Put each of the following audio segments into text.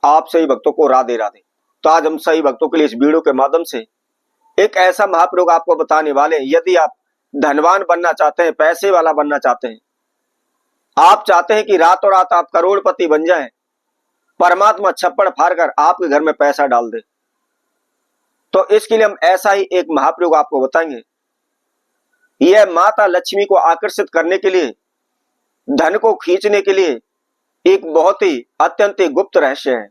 आप सही भक्तों को राधे राधे। तो आज हम सही भक्तों के लिए इस वीडियो के माध्यम से एक ऐसा महाप्रयोग आपको बताने वाले हैं। यदि आप धनवान बनना चाहते हैं, पैसे वाला बनना चाहते हैं, आप चाहते हैं कि रातों रात आप करोड़पति बन जाएं, परमात्मा छप्पड़ फाड़ कर आपके घर में पैसा डाल दे, तो इसके लिए हम ऐसा ही एक महाप्रयोग आपको बताएंगे। यह माता लक्ष्मी को आकर्षित करने के लिए, धन को खींचने के लिए एक बहुत ही अत्यंत ही गुप्त रहस्य है।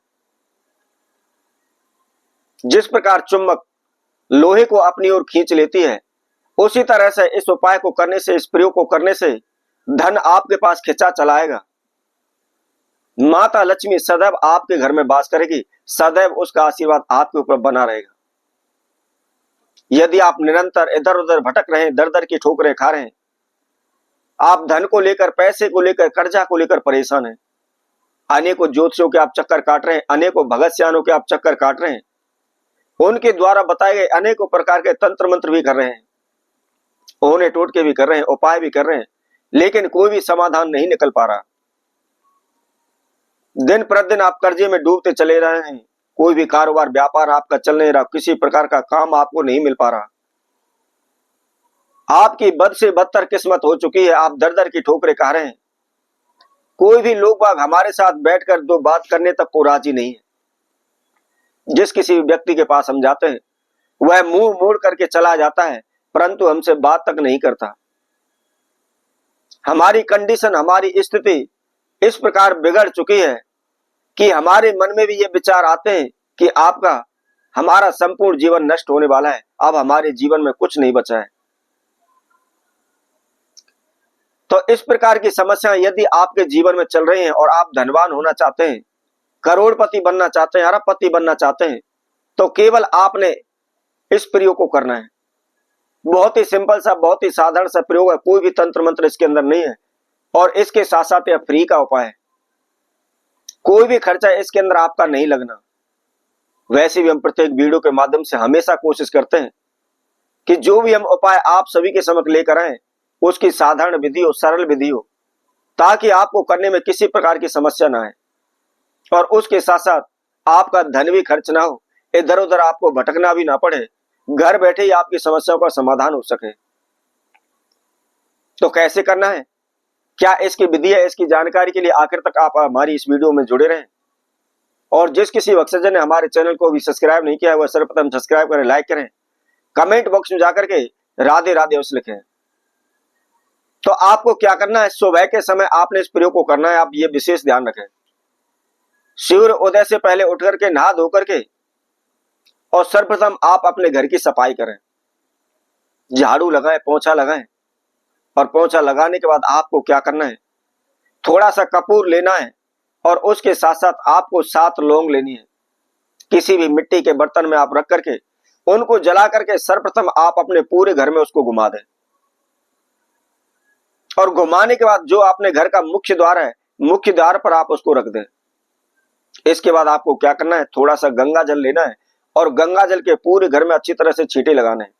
जिस प्रकार चुंबक लोहे को अपनी ओर खींच लेती है, उसी तरह से इस उपाय को करने से, इस प्रयोग को करने से धन आपके पास खिंचा चलाएगा। माता लक्ष्मी सदैव आपके घर में वास करेगी, सदैव उसका आशीर्वाद आपके ऊपर बना रहेगा। यदि आप निरंतर इधर उधर भटक रहे हैं, दर दर की ठोकरें खा रहे हैं, आप धन को लेकर, पैसे को लेकर, कर्जा को लेकर परेशान हैं, अनेकों ज्योतिषियों के आप चक्कर काट रहे हैं, अनेकों भगत सियानों के आप चक्कर काट रहे हैं, उनके द्वारा बताए गए अनेकों प्रकार के तंत्र मंत्र भी कर रहे हैं, ओने टोटके भी कर रहे हैं, उपाय भी कर रहे हैं, लेकिन कोई भी समाधान नहीं निकल पा रहा। दिन प्रतिदिन आप कर्जे में डूबते चले रहे हैं, कोई भी कारोबार व्यापार आपका चल नहीं रहा, किसी प्रकार का काम आपको नहीं मिल पा रहा, आपकी बद से बदतर किस्मत हो चुकी है, आप दर दर की ठोकरें खा रहे हैं। कोई भी लोग बाग हमारे साथ बैठकर दो बात करने तक को राजी नहीं है। जिस किसी व्यक्ति के पास हम जाते हैं, वह मुंह मोड़ करके चला जाता है, परंतु हमसे बात तक नहीं करता। हमारी कंडीशन, हमारी स्थिति इस प्रकार बिगड़ चुकी है कि हमारे मन में भी ये विचार आते हैं कि आपका, हमारा संपूर्ण जीवन नष्ट होने वाला है, अब हमारे जीवन में कुछ नहीं बचा है। तो इस प्रकार की समस्याएं यदि आपके जीवन में चल रही हैं और आप धनवान होना चाहते हैं, करोड़पति बनना चाहते हैं, अरबपति बनना चाहते हैं, तो केवल आपने इस प्रयोग को करना है। बहुत ही सिंपल सा, बहुत ही साधारण सा प्रयोग है, कोई भी तंत्र मंत्र इसके अंदर नहीं है, और इसके साथ साथ यह फ्री का उपाय है। कोई भी खर्चा इसके अंदर आपका नहीं लगना। वैसे भी हम प्रत्येक वीडियो के माध्यम से हमेशा कोशिश करते हैं कि जो भी हम उपाय आप सभी के समक्ष लेकर आए, उसकी साधारण विधि हो, सरल विधि हो, ताकि आपको करने में किसी प्रकार की समस्या ना आए, और उसके साथ साथ आपका धन भी खर्च ना हो, इधर उधर आपको भटकना भी ना पड़े, घर बैठे ही आपकी समस्याओं का समाधान हो सके। तो कैसे करना है, क्या इसकी विधि है, इसकी जानकारी के लिए आखिर तक आप हमारी इस वीडियो में जुड़े रहें। और जिस किसी भक्तजन ने हमारे चैनल को भी सब्सक्राइब नहीं किया है, वह सर्वप्रथम सब्सक्राइब करें, लाइक करें, कमेंट बॉक्स में जाकर के राधे राधे अवश्य लिखें। तो आपको क्या करना है, सुबह के समय आपने इस प्रयोग को करना है। आप ये विशेष ध्यान रखें, सूर्य उदय से पहले उठ करके, नहा धो करके, और सर्वप्रथम आप अपने घर की सफाई करें, झाड़ू लगाएं, पोंछा लगाएं, और पोंछा लगाने के बाद आपको क्या करना है, थोड़ा सा कपूर लेना है, और उसके साथ साथ आपको 7 लौंग लेनी है। किसी भी मिट्टी के बर्तन में आप रख करके उनको जला करके सर्वप्रथम आप अपने पूरे घर में उसको घुमा दें, और घुमाने के बाद जो आपने घर का मुख्य द्वार है, मुख्य द्वार पर आप उसको रख दें। इसके बाद आपको क्या करना है, थोड़ा सा गंगा जल लेना है, और गंगा जल के पूरे घर में अच्छी तरह से छींटे लगाने हैं।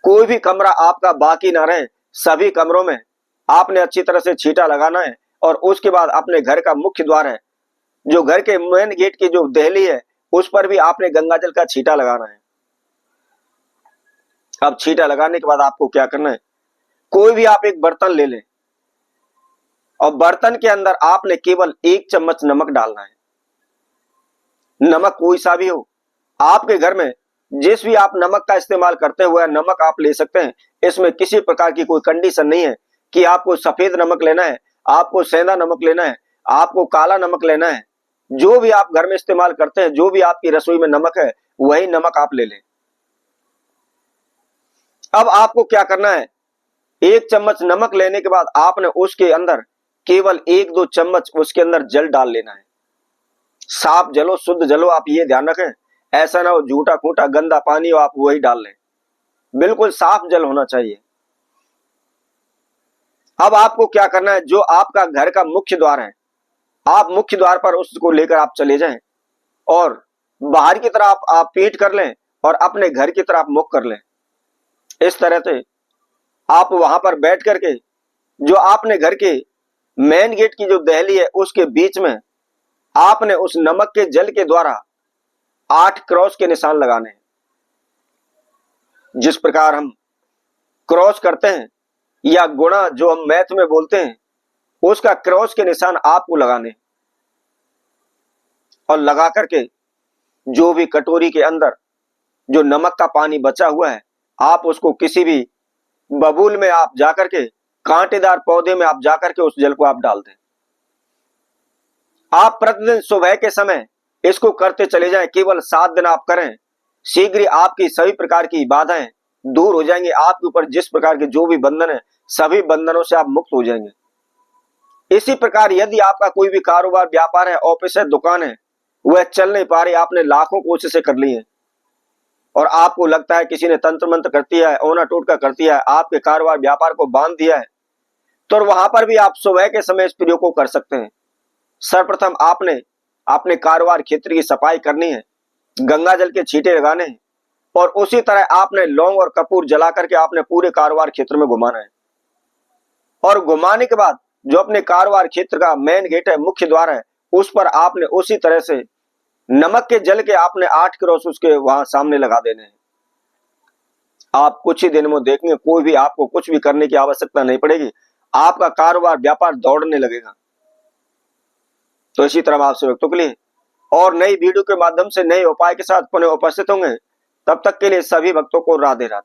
कोई भी कमरा आपका बाकी ना रहे, सभी कमरों में आपने अच्छी तरह से छींटा लगाना है। और उसके बाद अपने घर का मुख्य द्वार है, जो घर के मेन गेट की जो देहली है, उस पर भी आपने गंगा जल का छींटा लगाना है। अब छींटा लगाने के बाद आपको क्या करना है, कोई भी आप एक बर्तन ले लें, और बर्तन के अंदर आपने केवल 1 चम्मच नमक डालना है। नमक कोई सा भी हो, आपके घर में जिस भी आप नमक का इस्तेमाल करते हुए नमक आप ले सकते हैं। इसमें किसी प्रकार की कोई कंडीशन नहीं है कि आपको सफेद नमक लेना है, आपको सेंधा नमक लेना है, आपको काला नमक लेना है। जो भी आप घर में इस्तेमाल करते हैं, जो भी आपकी रसोई में नमक है, वही नमक आप ले लें। अब आपको क्या करना है, 1 चम्मच नमक लेने के बाद आपने उसके अंदर केवल 1-2 चम्मच उसके अंदर जल डाल लेना है। साफ जलो, शुद्ध जलो, आप ये ध्यान रखें, ऐसा ना हो झूठा खूंटा गंदा पानी हो आप वही डाल लें, बिल्कुल साफ जल होना चाहिए। अब आपको क्या करना है, जो आपका घर का मुख्य द्वार है, आप मुख्य द्वार पर उसको लेकर आप चले जाएं, और बाहर की तरफ आप पीठ कर लें, और अपने घर की तरफ मुख कर लें। इस तरह से आप वहां पर बैठ करके, जो आपने घर के मेन गेट की जो देहली है, उसके बीच में आपने उस नमक के जल के द्वारा 8 क्रॉस के निशान लगाने हैं। जिस प्रकार हम क्रॉस करते हैं या गुणा जो हम मैथ में बोलते हैं, उसका क्रॉस के निशान आपको लगाने हैं। और लगा करके जो भी कटोरी के अंदर जो नमक का पानी बचा हुआ है, आप उसको किसी भी बबूल में आप जाकर के, कांटेदार पौधे में आप जाकर के उस जल को आप डाल दें। आप प्रतिदिन सुबह के समय इसको करते चले जाएं। केवल 7 दिन आप करें, शीघ्र ही आपकी सभी प्रकार की बाधाएं दूर हो जाएंगे। आपके ऊपर जिस प्रकार के जो भी बंधन है, सभी बंधनों से आप मुक्त हो जाएंगे। इसी प्रकार यदि आपका कोई भी कारोबार, व्यापार है, ऑफिस है, दुकान है, वह चल नहीं पा रही, आपने लाखों कोशिशें कर ली है और आपको लगता है किसी ने तंत्र मंत्र कर दिया है, ओना टोटका कर दिया है, आपके कारोबार व्यापार को बांध दिया है, तो वहां पर भी आप सुबह के समय इस प्रयोग को कर सकते हैं। सर्वप्रथम आपने अपने कारोबार क्षेत्र की सफाई करनी है, गंगा जल के छींटे लगाने हैं और उसी तरह आपने लौंग और कपूर जला करके आपने पूरे कारोबार क्षेत्र में घुमाना है। और घुमाने के बाद जो अपने कारोबार क्षेत्र का मेन गेट है, मुख्य द्वार है, उस पर आपने उसी तरह से नमक के जल के आपने 8 क्रॉस उसके वहां सामने लगा देने हैं। आप कुछ ही दिन में देखेंगे कोई भी आपको कुछ भी करने की आवश्यकता नहीं पड़ेगी, आपका कारोबार व्यापार दौड़ने लगेगा। तो इसी तरह आपसे भक्तों के लिए और नई वीडियो के माध्यम से नए उपाय के साथ पुनः उपस्थित होंगे। तब तक के लिए सभी भक्तों को राधे राधे।